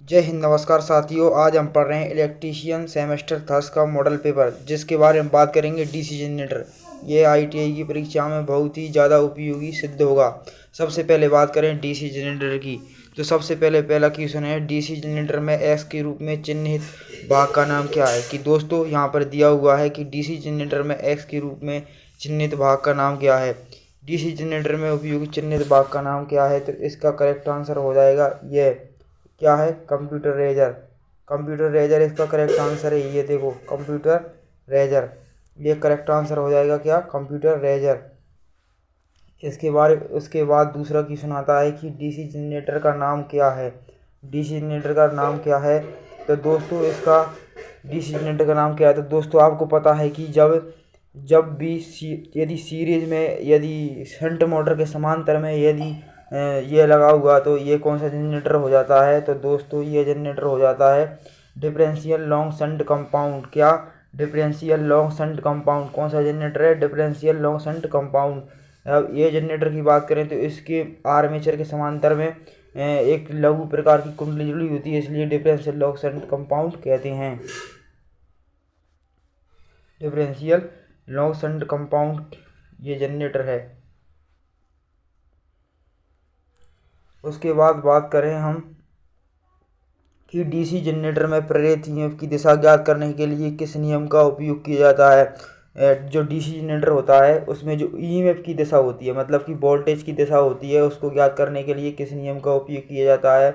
जय हिंद, नमस्कार साथियों। आज हम पढ़ रहे हैं इलेक्ट्रीशियन सेमेस्टर थर्ड का मॉडल पेपर, जिसके बारे में बात करेंगे डीसी जनरेटर। ये आईटीआई की परीक्षा में बहुत ही ज़्यादा उपयोगी सिद्ध होगा। सबसे पहले बात करें डीसी जनरेटर की, तो सबसे पहला क्वेश्चन है, डीसी जनरेटर में एक्स के रूप में चिन्हित भाग का नाम क्या है। कि दोस्तों यहाँ पर दिया हुआ है कि डीसी जनरेटर में एक्स के रूप में चिन्हित भाग का नाम क्या है। डीसी जनरेटर में उपयोगी चिन्हित भाग का नाम क्या है, तो इसका करेक्ट आंसर हो जाएगा ये क्या है, कंप्यूटर रेजर। कंप्यूटर रेजर इसका करेक्ट आंसर है। ये देखो कंप्यूटर रेजर, ये करेक्ट आंसर हो जाएगा क्या, कंप्यूटर रेजर। उसके बाद दूसरा क्वेश्चन आता है कि डीसी जनरेटर का नाम क्या है। डीसी जनरेटर का नाम क्या है, तो दोस्तों इसका डीसी जनरेटर का नाम क्या है, तो दोस्तों आपको पता है कि जब भी यदि सीरीज में, यदि शंट मोटर के समांतर में यदि ये लगा हुआ, तो ये कौन सा जनरेटर हो जाता है, तो दोस्तों ये जनरेटर हो जाता है डिफरेंशियल लॉन्ग शंट कंपाउंड। क्या, डिफरेंशियल लॉन्ग शंट कंपाउंड। कौन सा जनरेटर है, डिफरेंशियल लॉन्ग शंट कंपाउंड। अब ये जनरेटर की बात करें तो इसके आर्मेचर के समांतर में एक लघु प्रकार की कुंडली जुड़ी होती है, इसलिए डिफरेंशियल लॉन्ग शंट कंपाउंड कहते हैं। डिफरेंशियल लॉन्ग शंट कंपाउंड ये जनरेटर है। उसके बाद बात करें हम कि डीसी जनरेटर में प्रेरित ईएमएफ की दिशा ज्ञात करने के लिए किस नियम का उपयोग किया जाता है। जो डीसी जनरेटर होता है उसमें जो ईएमएफ की दिशा होती है, मतलब कि वोल्टेज की दिशा होती है, उसको ज्ञात करने के लिए किस नियम का उपयोग किया जाता है,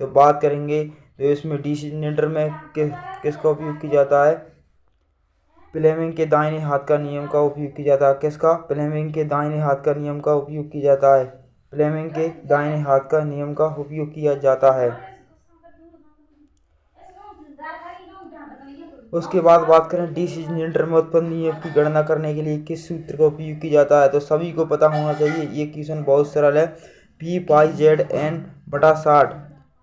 तो बात करेंगे तो इसमें डीसी जनरेटर में किसका उपयोग किया जाता है, फ्लेमिंग के दाहिने हाथ का नियम का उपयोग किया जाता है। किसका, फ्लेमिंग के दाहिने हाथ का नियम का उपयोग किया जाता है। फ्लेमिंग के दाहिने हाथ का नियम का उपयोग किया जाता है। उसके बाद बात करें डीसी जनरेटर में उत्पन्न ईएमएफ की गणना करने के लिए किस सूत्र का उपयोग किया जाता है, तो सभी को पता होना चाहिए। ये क्वेश्चन बहुत सरल है। पी पाई जेड एन बटा 60,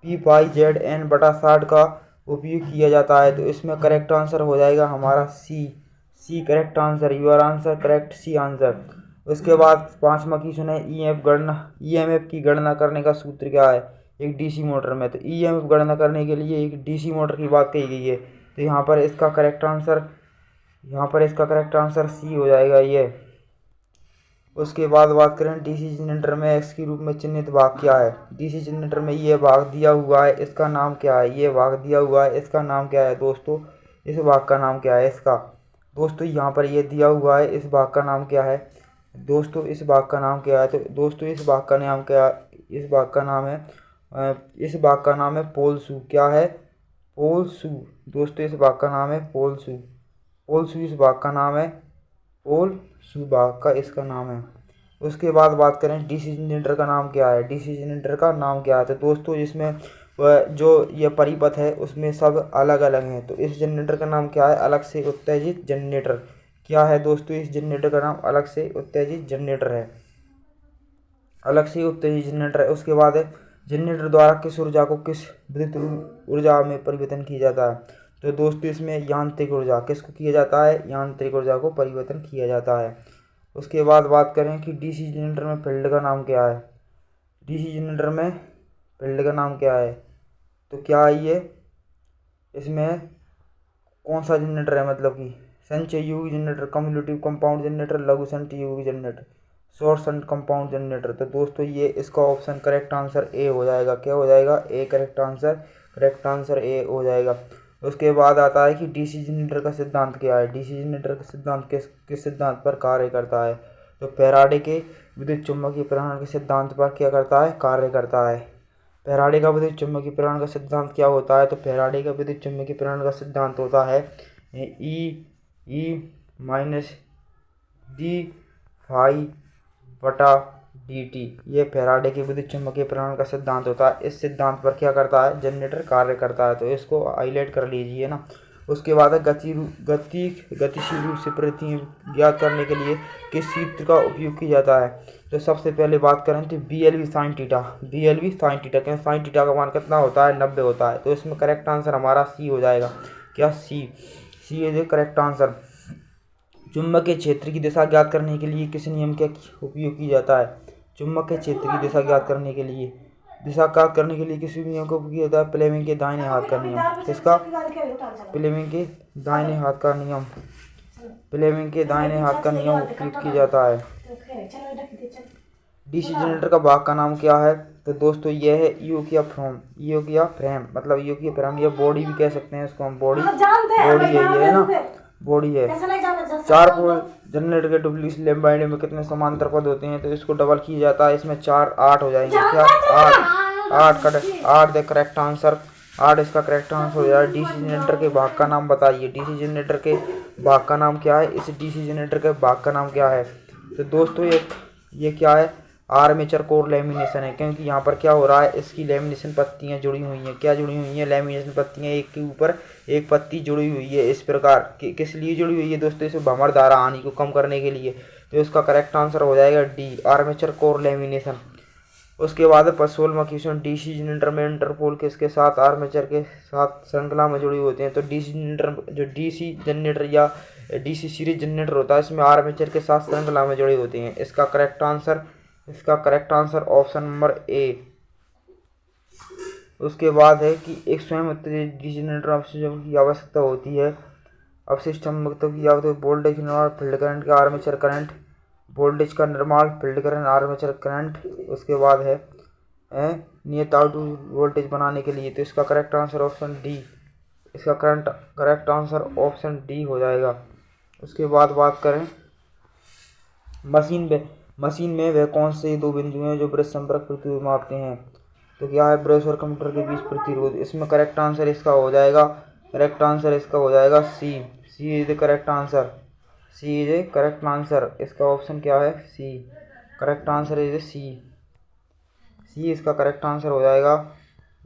पी पाई जेड एन बटा 60 का उपयोग किया जाता है, तो इसमें करेक्ट आंसर हो जाएगा हमारा C. C correct answer, your answer correct, C answer. उसके बाद पांचवा क्वेश्चन है, ईएमएफ की गणना करने का सूत्र क्या है एक डीसी मोटर में। तो ईएमएफ गणना करने के लिए एक डीसी मोटर की बात कही गई है, तो यहाँ पर इसका करेक्ट आंसर सी हो जाएगा ये। उसके बाद बात करें डीसी जनरेटर में एक्स के रूप में चिन्हित भाग क्या है। डीसी जनरेटर में ये भाग दिया हुआ है, इसका नाम क्या है। ये भाग दिया हुआ है, इसका नाम क्या है दोस्तों, इस भाग का नाम क्या है इसका। दोस्तों यहाँ पर ये दिया हुआ है, इस भाग का नाम क्या है दोस्तों, इस भाग का नाम क्या है, तो दोस्तों इस भाग का नाम क्या, इस भाग का नाम है पोल शू। क्या है, पोल शू। दोस्तों इस भाग का नाम है पोल शू। पोल शू इस भाग का नाम है, पोल शू भाग का इसका नाम है। उसके बाद बात करें डीसी जनरेटर का नाम क्या है। डीसी जनरेटर का नाम क्या है, तो दोस्तों इसमें जो ये परिपथ है उसमें सब अलग अलग हैं, तो इस जनरेटर का नाम क्या है, अलग से उत्तेजित जनरेटर। क्या है दोस्तों, इस जनरेटर का नाम अलग से उत्तेजित जनरेटर है, अलग से उत्तेजित जनरेटर है। उसके बाद है, जनरेटर द्वारा किस ऊर्जा को किस विद्युत ऊर्जा में परिवर्तन किया जाता है, तो दोस्तों इसमें यांत्रिक ऊर्जा, किसको किया जाता है, यांत्रिक ऊर्जा को परिवर्तन किया जाता है। उसके बाद बात करें कि डीसी जनरेटर में फील्ड का नाम क्या है। डीसी जनरेटर में फील्ड का नाम क्या है, तो क्या है ये, इसमें कौन सा जनरेटर है, मतलब कि संचय युगी जनरेटर, कम्युलेटिव कंपाउंड जनरेटर, लघु शंट युगी generator, short shunt compound generator. तो दोस्तों ये इसका ऑप्शन करेक्ट आंसर ए हो जाएगा। क्या हो जाएगा, ए करेक्ट आंसर ए हो जाएगा। उसके बाद आता है कि डीसी जनरेटर का सिद्धांत क्या है। डीसी जनरेटर का सिद्धांत किस सिद्धांत पर कार्य करता है, तो फैराडे के विद्युत चुम्बकीय प्रेरण के सिद्धांत पर क्या करता है, कार्य करता है। फैराडे का विद्युत चुम्बकीय प्रेरण का सिद्धांत क्या होता है, तो फैराडे का विद्युत चुम्बकीय प्रेरण का सिद्धांत होता है ई माइनस डी फाई बटा डी टी। ये फैराडे के विद्युत चुम्बकीय प्रेरण का सिद्धांत होता है। इस सिद्धांत पर क्या करता है, जनरेटर कार्य करता है, तो इसको हाईलाइट कर लीजिए ना। उसके बाद है गतिशील रूप से प्रति ज्ञात करने के लिए किस सूत्र का उपयोग किया जाता है, तो सबसे पहले बात करें तो BLV sine theta. BLV sine theta, क्या साइन टीटा का मान कितना होता है, 90 होता है, तो इसमें करेक्ट आंसर हमारा सी हो जाएगा। क्या, सी इज ए करेक्ट आंसर। चुंबकीय क्षेत्र की दिशा ज्ञात करने के लिए किस नियम का उपयोग किया जाता है। चुंबकीय क्षेत्र की दिशा ज्ञात करने के लिए दिशात्मक करने के लिए किसी नियम का उपयोग किया जाता है? फ्लेमिंग के दाहिने हाथ का नियम। किसका? फ्लेमिंग के दाहिने हाथ का नियम। फ्लेमिंग के दाहिने हाथ का नियम उपयोग किया जाता है। डीसी जनरेटर का भाग का नाम क्या है? तो दोस्तों यह है योकिया फ्रेम। योकिया फ्रेम मतलब योकिया फ्रेम, या बॉडी भी कह सकते हैं इसको हम। बॉडी है, ये है ना, बॉडी है। 4 पोल जनरेटर के डुप्लीकेट लैम्बाइड में कितने समांतर पद होते हैं? तो इसको डबल किया जाता है, इसमें 4 8 हो जाएंगे। क्या? 8 द करेक्ट आंसर। 8 इसका करेक्ट आंसर हो जाएगा। डीसी जनरेटर के भाग का नाम बताइए। डीसी जनरेटर के भाग का नाम क्या है? इस डीसी जनरेटर के भाग का नाम क्या है? तो दोस्तों ये क्या है? आर्मेचर कोर लेमिनेशन है, क्योंकि यहाँ पर क्या हो रहा है, इसकी लेमिनेशन पत्तियाँ जुड़ी हुई हैं। क्या जुड़ी हुई हैं? लेमिनेशन पत्तियाँ, एक के ऊपर एक पत्ती जुड़ी हुई है इस प्रकार। किस लिए जुड़ी हुई है दोस्तों? इसे भंवर धारा हानि को कम करने के लिए। तो इसका करेक्ट आंसर हो जाएगा डी, आर्मेचर कोर लेमिनेशन। उसके बाद 16वां क्वेश्चन, डीसी जनरेटर में इंटरपोल किसके साथ आर्मेचर के साथ श्रृंखला में जुड़ी होते हैं? तो डीसी जनरेटर, जो डीसी जनरेटर या डीसी सीरीज जनरेटर होता है, इसमें आर्मेचर के साथ श्रृंखला में जुड़े होते हैं। इसका करेक्ट आंसर ऑप्शन नंबर ए। उसके बाद है कि एक स्वयं उत्तेजित डीसी जनरेटर अवशिष्ट की आवश्यकता होती है। अवशिष्ट चुंबकत्व की आवश्यकता, वोल्टेज निर्माण, फील्ड करंट का आर्मेचर करंट, वोल्टेज का निर्माण, फील्ड करंट, आर्मेचर करंट। उसके बाद है नियत आउटपुट वोल्टेज बनाने के लिए। तो इसका करेक्ट आंसर ऑप्शन डी। इसका करेक्ट आंसर ऑप्शन डी हो जाएगा। उसके बाद बात करें मशीन में वह कौन से 2 बिंदु हैं जो ब्रश संपर्क प्रतिरोध मापते हैं? तो क्या है? ब्रश और कंप्यूटर के बीच प्रतिरोध। इसमें करेक्ट आंसर इसका हो जाएगा C. C is the correct answer. C is a correct answer. इसका ऑप्शन क्या है? C. Correct answer is C. C इसका करेक्ट आंसर हो जाएगा।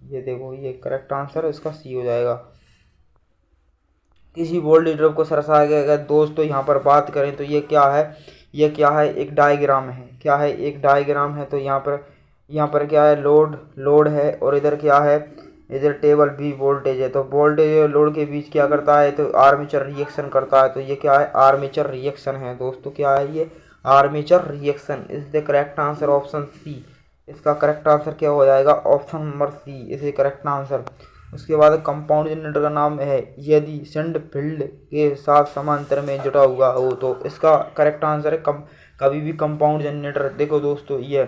ये देखो, ये करेक्ट आंसर इसका सी हो जाएगा। किसी वोल्टेज ड्रॉप को दर्शाया गया दोस्तों, यहाँ पर बात करें तो ये क्या है? एक डायग्राम है। क्या है? एक डायग्राम है। तो यहाँ पर क्या है? लोड है, और इधर क्या है? इधर टेबल बी वोल्टेज है। तो वोल्टेज और लोड के बीच क्या करता है? तो आर्मेचर रिएक्शन करता है। तो ये क्या है? आर्मेचर रिएक्शन है दोस्तों। क्या है ये? Armature reaction. Is the correct answer option C. इसका करेक्ट आंसर क्या हो जाएगा? Option number C is the correct answer. उसके बाद कंपाउंड जनरेटर का नाम है यदि शंट फील्ड के साथ समांतर में जुड़ा हुआ हो। तो इसका करेक्ट आंसर है कभी भी कंपाउंड जनरेटर। देखो दोस्तों, ये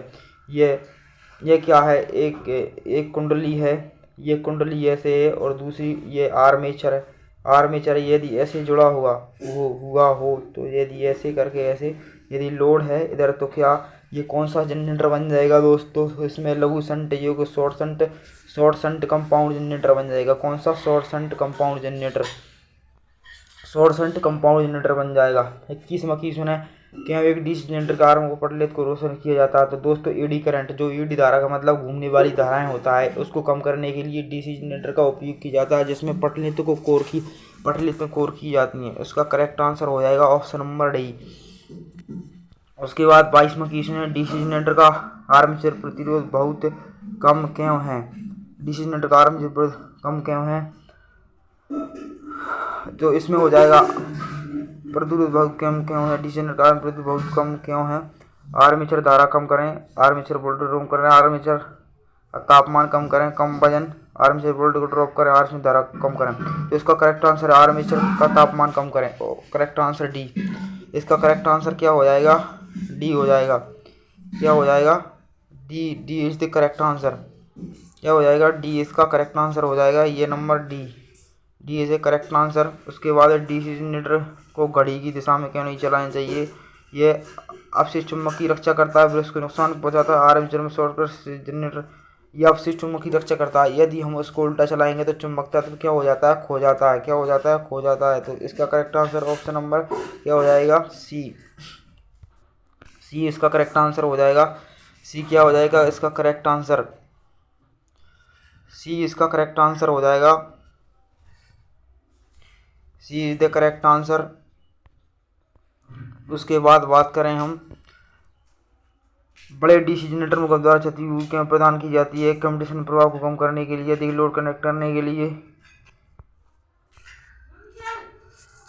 क्या है? एक कुंडली है, ये कुंडली ऐसे है, और दूसरी ये आर्मेचर है। आर्मेचर यदि ऐसे जुड़ा हुआ हो, तो यदि ऐसे करके ऐसे यदि लोड है इधर, तो क्या ये कौन सा जनरेटर बन जाएगा दोस्तों? इसमें लघु शंट योग शॉर्ट शंट कंपाउंड जनरेटर बन जाएगा। कौन सा? शॉर्ट शंट कंपाउंड जनरेटर बन जाएगा। 21वां क्वेश्चन है कि एक डीसी जनरेटर का आर्म को पटलेट को रोशन किया जाता है। तो दोस्तों एडी करंट, जो एडी धारा का मतलब घूमने वाली धाराएं होता है, उसको कम करने के लिए डीसी जनरेटर का उपयोग किया जाता है, जिसमें पटलेट में कोर की जाती है। उसका करेक्ट आंसर हो जाएगा ऑप्शन नंबर डी। उसके बाद 22वां क्वेश्चन है, डीसी जनरेटर का आर्मेचर प्रतिरोध बहुत कम क्यों है? डीसी जनरेटर का आर्मेचर प्रतिरोध कम क्यों है? तो इसमें हो जाएगा प्रतिरोध बहुत कम क्यों है? डीसी जनरेटर का प्रतिरोध बहुत कम क्यों है? आर्मेचर धारा कम करें, आर्मेचर वोल्टेज कम करें, आर्मेचर तापमान कम करें, कम वजन, आर्मेचर वोल्टेज को ड्रॉप करें, आर्मेचर धारा कम करें। तो इसका करेक्ट आंसर है आर्मेचर का तापमान कम करें। Correct answer D. इसका करेक्ट आंसर क्या हो जाएगा? डी हो जाएगा। क्या हो जाएगा? D is the correct answer. क्या हो जाएगा? डी इसका करेक्ट आंसर हो जाएगा। ये number D is a correct answer. उसके बाद डीसी जनरेटर को घड़ी की दिशा में क्यों नहीं चलाना चाहिए? ये अपशिष्ट चुंबक की रक्षा करता है, ब्रश को नुकसान पहुंचाता है। आर्मेचर में शॉर्ट जनरेटर यह अपशिष्ट चुंबक की रक्षा करता है। यदि हम उसको उल्टा चलाएंगे तो चुंबक तत्व क्या हो जाता है? खो जाता है। क्या हो जाता है? खो जाता है। तो इसका करेक्ट आंसर ऑप्शन नंबर क्या हो जाएगा? सी इसका करेक्ट आंसर हो जाएगा। सी क्या हो जाएगा? इसका करेक्ट आंसर सी इसका करेक्ट आंसर हो जाएगा। सी इज द करेक्ट आंसर। उसके बाद बात करें हम बड़े डीसी जनरेटर में द्वारा क्षति क्यों प्रदान की जाती है? कंपटीशन प्रभाव को कम करने के लिए, अधिक लोड कनेक्ट करने के लिए,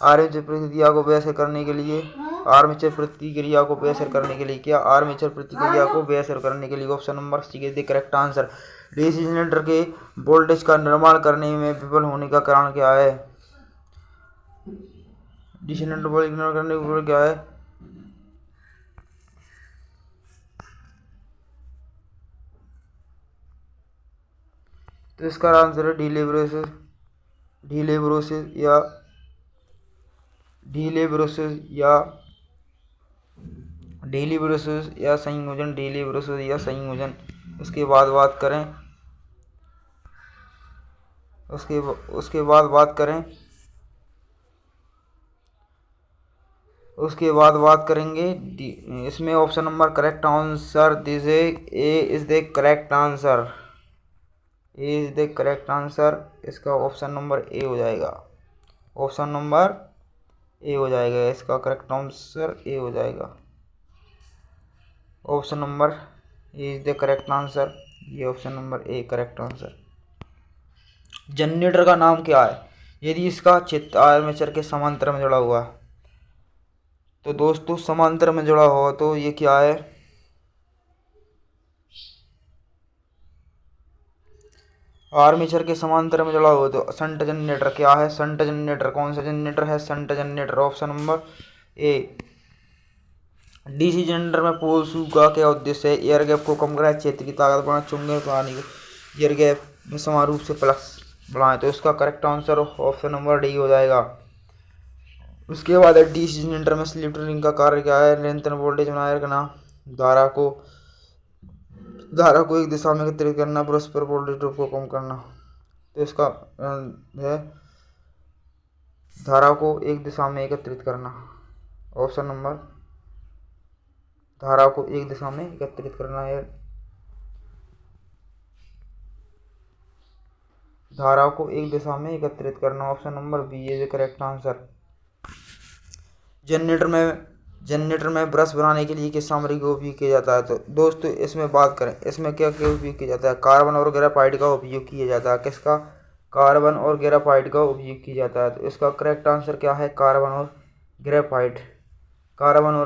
आर्मेचर प्रतिक्रिया को वैसे करने के लिए, आर्मेचर प्रतिक्रिया को बेअसर करने के लिए क्या? आर्मेचर प्रतिक्रिया को बेअसर करने के लिए option number C is the correct answer. DC generator के वोल्टेज का निर्माण करने में विफल होने का कारण क्या है? डीसी जनरेटर वोल्टेज निर्माण करने में विफल क्या है? तो इसका आंसर है ढीले ब्रेसेस या संयोजन। उसके बाद बात करें करेंगे इसमें option number correct answer this A is the correct answer. A is the correct answer. इसका ऑप्शन नंबर ए हो जाएगा। इसका करेक्ट आंसर ए हो जाएगा। Option number A is the correct answer. ये option number A correct answer. Generator का नाम क्या है यदि इसका चित्र आर्मेचर के समांतर में जुड़ा हुआ है? तो दोस्तों समांतर में जुड़ा हुआ तो ये क्या है? आर्मेचर के समांतर में जुड़ा हुआ तो शंट जनरेटर क्या है? शंट जनरेटर कौन सा जनरेटर है? Shunt generator. ऑप्शन नंबर ए। डीसी जनरेटर में पोल शू का क्या उद्देश्य है? एयर गैप को कम करें, क्षेत्र की ताकत बढ़ाएं, चुंबकीय पानी को एयर गैप में समान रूप से फ्लक्स बढ़ाएं। तो इसका correct answer option number D हो जाएगा। उसके बाद डीसी जनरेटर में स्लिप रिंग का कार्य क्या है? निरंतर वोल्टेज बनाए रखना, धारा को एक दिशा में एकत्रित करना, परस्पर वोल्टेज ड्रॉप को कम करना। तो इसका है धारा को एक दिशा में एकत्रित करना। ऑप्शन नंबर धारा को एक दिशा में एकत्रित करना है। धारा को एक दिशा में एकत्रित करना। Option number B is the correct answer. Generator में ब्रश बनाने के लिए किस सामग्री का उपयोग किया जाता है? तो दोस्तों इसमें बात करें इसमें क्या क्या उपयोग किया जाता है? कार्बन और ग्रेफाइट का उपयोग किया जाता है। किसका? कार्बन और ग्रेफाइट का उपयोग किया जाता है। तो इसका करेक्ट आंसर क्या है? कार्बन और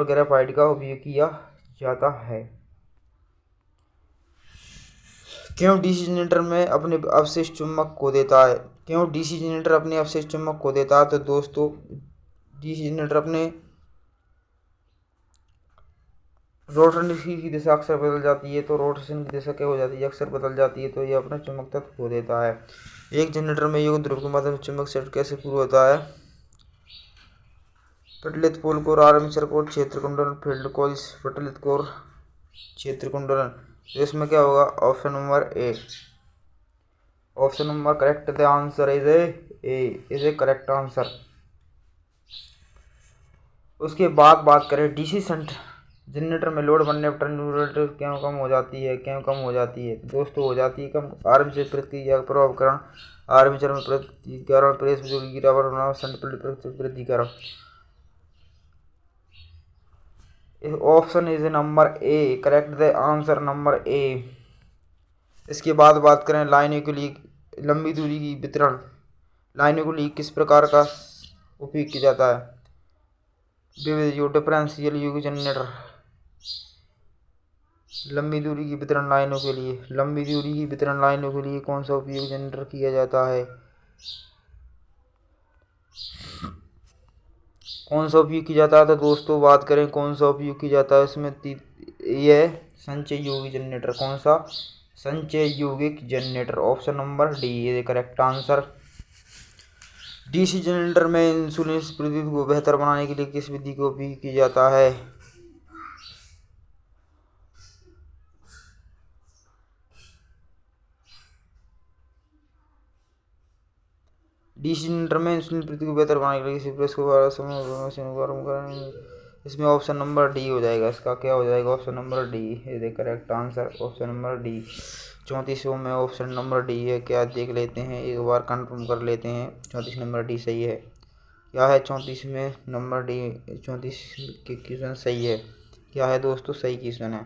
ग्रेफाइट का उपयोग किया जाता है। क्यों डीसी जनरेटर में अपने अवशिष्ट चुंबक खो देता है? क्यों डीसी जनरेटर अपने अवशिष्ट चुंबक खो देता है? तो दोस्तों डीसी जनरेटर अपने रोटेशन की दिशा अक्सर बदल जाती है। तो रोटेशन की दिशा क्या हो जाती है? अक्सर बदल जाती है। तो ये अपना चुंबक तत्व खो देता है। एक जनरेटर में युग्म ध्रुव के माध्यम से चुंबक सेट कैसे पूरा होता है? प्रचलित पोल कोर, आर्मेचर कोर, क्षेत्र कुंडल, फील्ड कॉइल्स, प्रचलित कोर, क्षेत्र कुंडलन। तो इसमें क्या होगा? Option number A. Option number correct the answer is a correct answer. उसके बाद बात करें डीसी शंट जनरेटर में लोड बनने पर टर्न क्यों कम हो जाती है? दोस्तों हो जाती है कम आर्मेचर प्रतिक्रिया का प्रभाव कारण, आर्मेचर में प्रतिक्रिया प्रेस की गिरावट होना, शंट प्रतिक्रिया। Option is number A correct the answer number A. इसके बाद बात करें लाइनों के लिए लंबी दूरी की वितरण। लाइनों के लिए किस प्रकार का उपयोग किया जाता है? डिफरेंशियल युग जनरेटर। लंबी दूरी की वितरण लाइनों के लिए कौन सा उपयोग जनरेटर किया जाता है? तो दोस्तों बात करें कौन सा उपयोग किया जाता है इसमें? यह संचय योगी जनरेटर। कौन सा? संचय यौगिक generator. Option number D is correct answer. DC generator में इंसुलिन प्रतिरोध को बेहतर बनाने के लिए किस विधि का उपयोग किया जाता है? डीसी जनरेटर में इंसुलिन प्रतिरोध को बेहतर बनाने के लिए किसी प्रेस को गर्म करने। इसमें ऑप्शन नंबर डी हो जाएगा। इसका क्या हो जाएगा? Option number D is correct answer. Option number D. 34 में ऑप्शन नंबर डी है। क्या देख लेते हैं, एक बार कंफर्म कर लेते हैं। 34 नंबर डी सही है। क्या है 34 में नंबर डी? 34 के क्वेश्चन सही है। क्या है दोस्तों? सही क्वेश्चन है।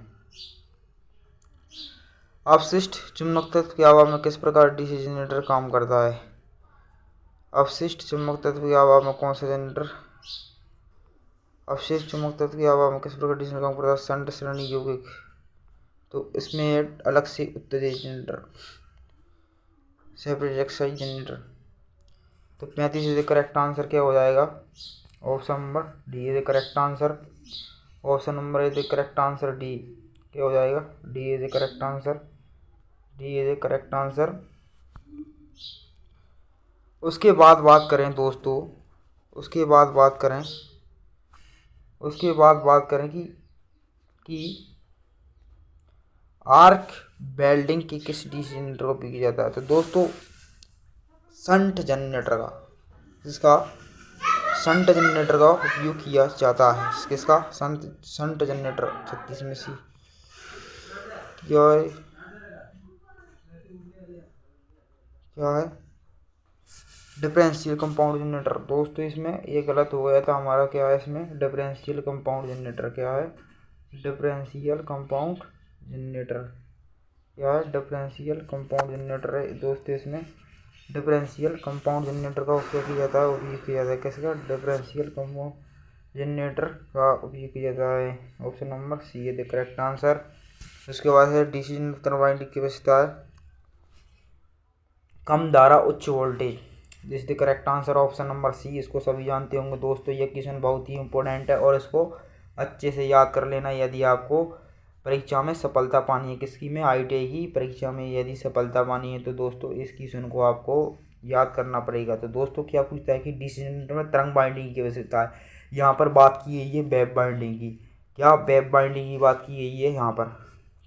अवशिष्ट चुंबक तत्व के अभाव में किस प्रकार डीसी जनरेटर काम करता है? अवशिष्ट चुंबक तत्व के अभाव में कौन सा जनरेटर अवशेष चुंबक तत्व की हवा में किस प्रकार डीसी काम करता है? संट श्रेणी यौगिक। तो इसमें अलग से उत्तेजित जनरेटर, सेपरेट एक्साइज जनरेटर। तो 35 इज द करेक्ट आंसर क्या हो जाएगा? Option number D is the correct answer. Option number is the correct answer D. क्या हो जाएगा? D is the correct answer. D is the correct answer. उसके बाद बात करें दोस्तों, उसके बाद बात करें कि आर्क वेल्डिंग की किस डीसी जनरेटर का उपयोग किया जाता है? तो दोस्तों शंट जनरेटर का, जिसका शंट जनरेटर का उपयोग किया जाता है। किसका? Shunt generator. 36 में सी क्या है? Differential compound generator. दोस्तों इसमें ये गलत हो गया था हमारा। क्या है इसमें? Differential compound generator. क्या है? Differential compound generator. क्या है? डिफरेंशियल कंपाउंड जनरेटर है दोस्तों। इसमें डिफरेंशियल कंपाउंड जनरेटर का उपयोग किया जाता है। उपयोग किया जाता है किसका? डिफरेंशियल कंपाउंड जनरेटर का उपयोग किया जाता है। ऑप्शन नंबर सी है द करेक्ट आंसर। उसके बाद है डीसी जनरेटर वाइंडिंग की विशेषता है कम धारा उच्च voltage. This the correct answer. Option number C. इसको सभी जानते होंगे दोस्तों। ये क्वेश्चन बहुत ही इंपॉर्टेंट है और इसको अच्छे से याद कर लेना यदि आपको परीक्षा में सफलता पानी है। किसकी में? ITI की परीक्षा में यदि सफलता पानी है तो दोस्तों इस क्वेश्चन को आपको याद करना पड़ेगा। तो दोस्तों क्या पूछता है कि डीसी जनरेटर में तरंग बाइंडिंग की विशेषता है। यहाँ पर बात की गई है वेव बाइंडिंग की। क्या वेव बाइंडिंग की बात की गई है यहाँ पर?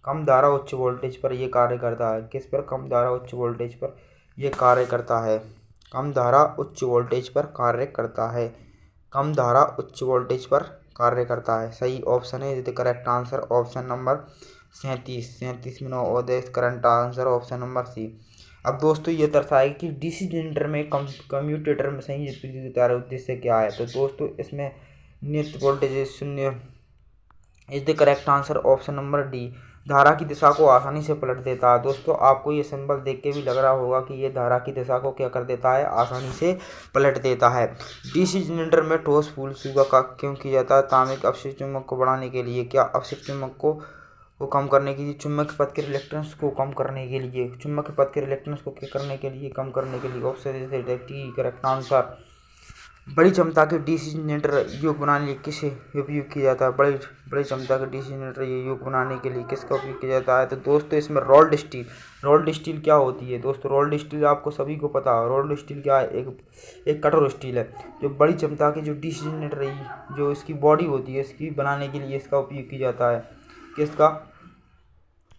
कम धारा उच्च वोल्टेज पर यह कार्य करता है। किस पर? कम धारा उच्च वोल्टेज पर यह कार्य करता है। कम धारा उच्च वोल्टेज पर कार्य करता है। कम धारा उच्च वोल्टेज पर कार्य करता है। सही ऑप्शन है the correct answer. Option number 37 में no the correct answer option number C. अब दोस्तों ये दर्शाएगा कि डीसी जनरेटर में कम्यूटेटर में संयोजित विद्युत तार उद्देश्य क्या है? तो दोस्तों इसमें नियत वोल्टेज शून्य is the correct answer. Option number D. धारा की दिशा को आसानी से पलट देता है। दोस्तों आपको ये सिंबल देख के भी लग रहा होगा कि ये धारा की दिशा को क्या कर देता है? आसानी से पलट देता है। डीसी जनरेटर में ठोस फूल सुगा का क्यों किया जाता है? तांबे के अवशिष्ट चुंबक को बढ़ाने के लिए। क्या? अवशिष्ट चुंबक को कम करने के लिए, चुंबक पथ के रिलेक्टेंस को कम करने के लिए, चुंबक पथ के रिलेक्टेंस को क्या करने के लिए? कम करने के लिए। Option D correct answer. बड़ी क्षमता के डीसी जनरेटर योग बनाने के लिए किसे उपयोग किया जाता है? बड़ी क्षमता के डीसी जनरेटर योग बनाने के लिए किसका उपयोग किया जाता है? तो दोस्तों इसमें रोल्ड स्टील। रोल्ड स्टील क्या होती है दोस्तों? रोल्ड स्टील आपको सभी को पता है। रोल्ड स्टील क्या है? एक कठोर स्टील है जो बड़ी क्षमता के जो डीसी जनरेटर जो इसकी बॉडी होती है इसकी बनाने के लिए इसका उपयोग किया जाता है। किसका?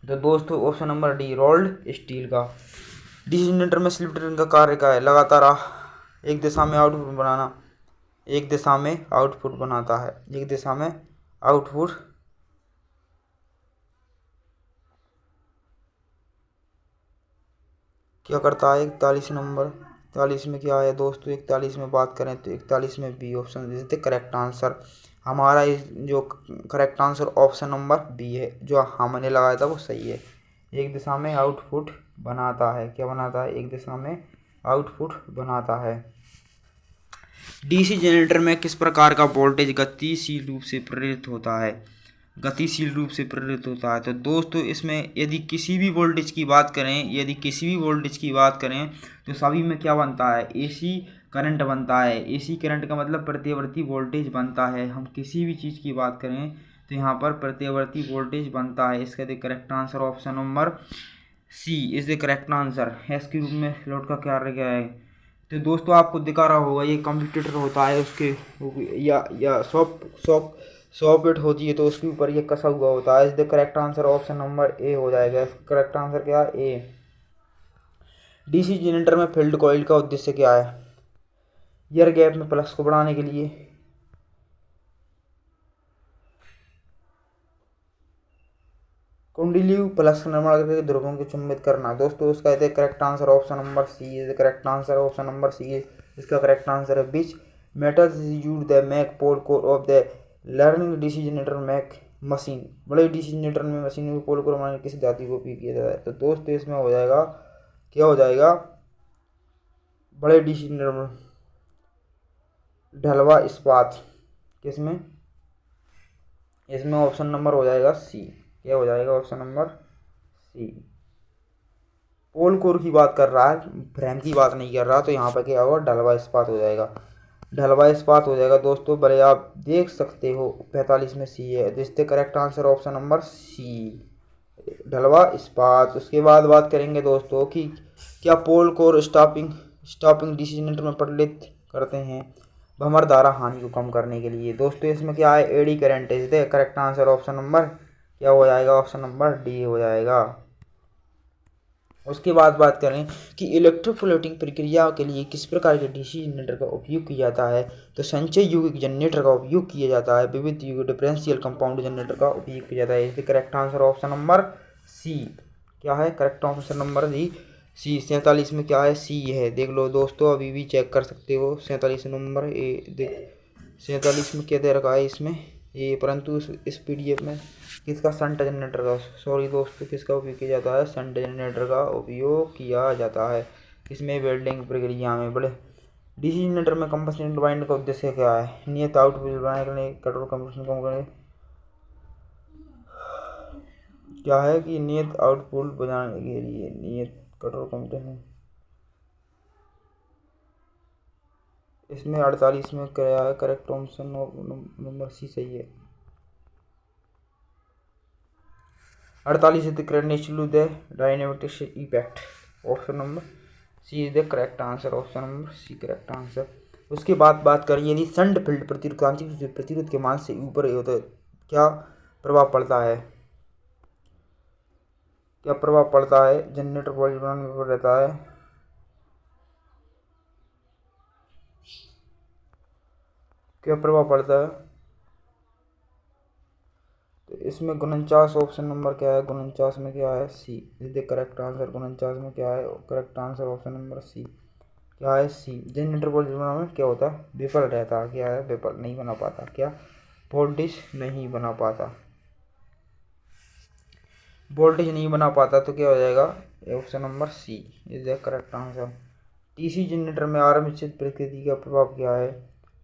तो दोस्तों option number D rolled steel का। डीसी जनरेटर में स्लिप रिंग का कार्य क्या है? लगातार एक दिशा में आउटपुट बनाना। एक दिशा में आउटपुट बनाता है। एक दिशा में आउटपुट क्या करता है? 41 नंबर। 41 में क्या है दोस्तों? 41 में बात करें तो 41 में B option is the correct answer. हमारा जो correct answer option number B है। जो हमने लगाया था वो सही है। एक दिशा में आउटपुट बनाता है। क्या बनाता है? एक दिशा में आउटपुट बनाता है। डीसी जनरेटर में किस प्रकार का वोल्टेज गतिशील रूप से प्रेरित होता है? गतिशील रूप से प्रेरित होता है। तो दोस्तों इसमें यदि किसी भी वोल्टेज की बात करें तो सभी में क्या बनता है? एसी करंट बनता है। एसी करंट का मतलब प्रतिवर्ती वोल्टेज बनता है। हम किसी भी चीज़ की बात करें तो यहाँ पर प्रतिवर्ती वोल्टेज बनता है। इसका correct answer option number C is the correct answer. S के रूप में लोड का कार्य क्या है? तो दोस्तों आपको दिखा रहा होगा ये कंप्यूटर होता है उसके या सॉफ्टवेयर होती है तो उसके ऊपर ये कसा हुआ होता है। इस the correct answer option number A हो जाएगा। करेक्ट आंसर क्या है? ए। डीसी जनरेटर में फील्ड कॉइल का उद्देश्य क्या है? एयर गैप में प्लस को बढ़ाने के लिए, कुंडली प्लस निर्माण करके ध्रुवों को चुंबित करना। दोस्तों उसका correct answer option number C is correct answer. Option number C इसका करेक्ट आंसर है। Which metals use the make pole core of the learning DC generator make machine. बड़े डीसी जनरेटर में मशीन को पोल कोर बनाने किस धातु को उपयोग किया जाता है? तो दोस्तों इसमें हो जाएगा क्या हो जाएगा? बड़े डीसी जनरेटर ढलवा इस्पात। किसमें? इसमें ऑप्शन नंबर हो जाएगा सी। क्या हो जाएगा? Option number C. Pole core की बात कर रहा है, फ्रेम की बात नहीं कर रहा, तो यहाँ पर क्या होगा? ढलवा इस्पात हो जाएगा। ढलवा इस्पात हो जाएगा दोस्तों। बड़े आप देख सकते हो 45 में सी है, जिससे correct answer option number C, ढलवा इस्पात। उसके बाद बात करेंगे दोस्तों कि क्या pole core stopping DC generator में परिलक्षित करते हैं भंवर धारा हानि को कम करने के लिए। दोस्तों इसमें क्या है? एडी करंट है। इसलिए करेक्ट आंसर ऑप्शन नंबर क्या हो जाएगा? ऑप्शन नंबर डी हो जाएगा। उसके बाद बात करें कि इलेक्ट्रोप्लेटिंग प्रक्रिया के लिए किस प्रकार के डीसी जनरेटर का उपयोग किया जाता है, तो संचय युग्म जनरेटर का उपयोग किया जाता है, विविध युग्म डिफरेंशियल कंपाउंड जनरेटर का उपयोग किया जाता है। इसलिए correct answer option number C. क्या है? Correct answer number C. 47 में क्या है? सी है। देख लो दोस्तों, अभी भी चेक कर सकते हो। 47 नंबर ए देख, 47 में क्या दे रखा है इसमें ये, परंतु इस पीडीएफ में किसका? शंट जनरेटर का, सॉरी दोस्तों, किसका उपयोग किया जाता है? शंट जनरेटर का उपयोग किया जाता है। इसमें वेल्डिंग प्रक्रिया में बड़े डीसी जनरेटर में कंपनसेशन वाइंड का उद्देश्य क्या है? नियत आउटपुट बनाने कठोर कंप्रेशन कम करने। क्या है कि नियत आउटपुट बनाने के लिए नियत कठोर कंप्रेशन। इसमें 48 में क्या है? करेक्ट ऑप्शन नंबर सी सही है। 48 is the correct to the dynamic impact. Option number C is the correct answer. Option number C correct answer. उसके बाद बात करें यदि शंट फील्ड प्रतिरोध के मान से ऊपर होता है क्या प्रभाव पड़ता है? क्या प्रभाव पड़ता है? जनरेटर वोल्टेज में रहता है। क्या प्रभाव पड़ता है? तो इसमें 49 ऑप्शन नंबर क्या है? 49 में क्या है? C is the correct answer. 49 में क्या है? Correct answer option number C. क्या है? सी। जनरेटर वोल्टेज में क्या होता है? विफल रहता है। क्या है? विफल नहीं बना पाता। क्या? वोल्टेज नहीं बना पाता। वोल्टेज नहीं बना पाता तो क्या हो जाएगा? Option number C is the correct answer. DC generator में आर्मेचर प्रतिक्रिया का प्रभाव क्या है?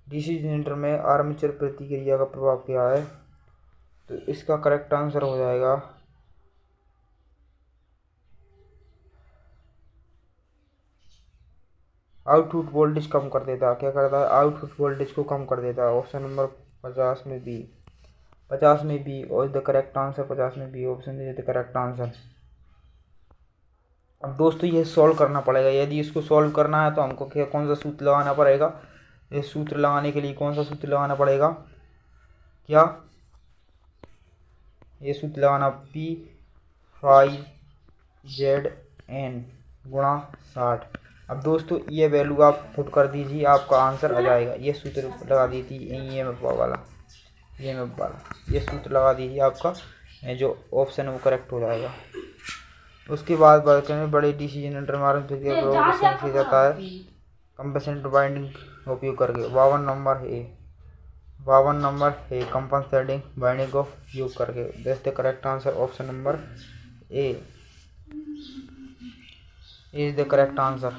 डीसी जनरेटर में आर्मेचर प्रतिक्रिया का प्रभाव क्या है? तो इसका करेक्ट आंसर हो जाएगा आउटपुट वोल्टेज कम कर देता है। क्या करता है? आउटपुट वोल्टेज को कम कर देता है। ऑप्शन नंबर 50 में बी। 50 में बी और द करेक्ट आंसर। 50 में B option is the correct answer. अब दोस्तों ये सॉल्व करना पड़ेगा। यदि इसको सॉल्व करना है तो हमको क्या कौन सा सूत्र लगाना पड़ेगा? ये सूत्र लगाने के लिए कौन सा सूत्र लगाना पड़ेगा? क्या ये सूत्र लगाना P5ZN गुणा 60। अब दोस्तों ये वैल्यू आप पुट कर दीजिए, आपका आंसर आ जाएगा। ये सूत्र लगा दीजिए EMF वाला, ये सूत्र लगा दीजिए, आपका जो ऑप्शन है वो करेक्ट हो जाएगा। उसके बाद बात करें बड़े डीसी जनरेटर में किया जाता है कंपनसेशन वाइंडिंग उपयोग करके। 52 नंबर है कंपनसेटिंग वाइंडिंग का उपयोग करके। That's the correct answer. Option number A is the correct answer.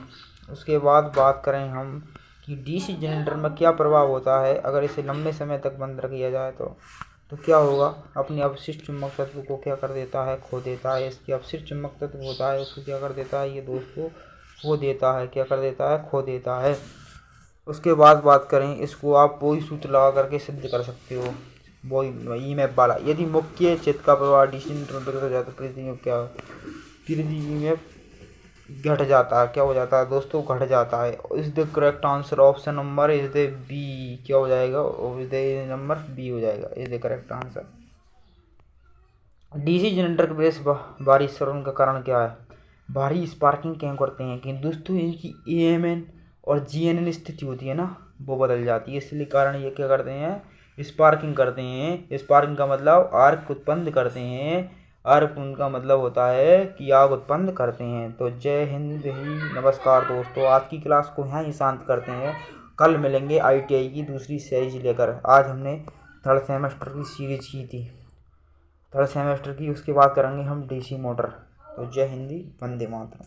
उसके बाद बात करें हम कि डीसी जनरेटर में क्या प्रभाव होता है अगर इसे लंबे समय तक बंद रख दिया जाए तो क्या होगा? अपने अवशिष्ट चुंबक तत्व को क्या कर देता है? खो देता है। इसके अवशिष्ट चुंबक तत्व होता है उसको क्या कर देता है? ये दोस्तों खो देता है। क्या कर देता है? खो देता है। उसके बाद बात करें इसको आप वही सूत्र लगा करके सिद्ध कर सकते हो, वही EMF वाला। यदि मुख्य चित्त का प्रवाह डीसी जनरेटर हो जाता है तो क्या EMF घट जाता है। क्या हो जाता है दोस्तों? घट जाता है। Is the correct answer. Option number is the B. क्या हो जाएगा? इज द नंबर बी हो जाएगा। Is the correct answer. DC generator के बेस भारी सरण का कारण क्या है? भारी स्पार्किंग क्यों करते हैं कि दोस्तों इनकी AMN और GNN स्थिति होती है ना, वो बदल जाती है। इसलिए कारण ये क्या करते हैं? स्पार्किंग करते हैं। स्पार्किंग का मतलब आर्क उत्पन्न करते हैं। आर्क उनका मतलब होता है कि आग उत्पन्न करते हैं। तो जय हिंद ही नमस्कार दोस्तों, आज की क्लास को यहाँ ही शांत करते हैं। कल मिलेंगे ITI की दूसरी सीरीज लेकर। आज हमने थर्ड सेमेस्टर की सीरीज की थी, थर्ड सेमेस्टर की। उसके बाद करेंगे हम DC मोटर। तो जय हिंदी, वंदे मातरम।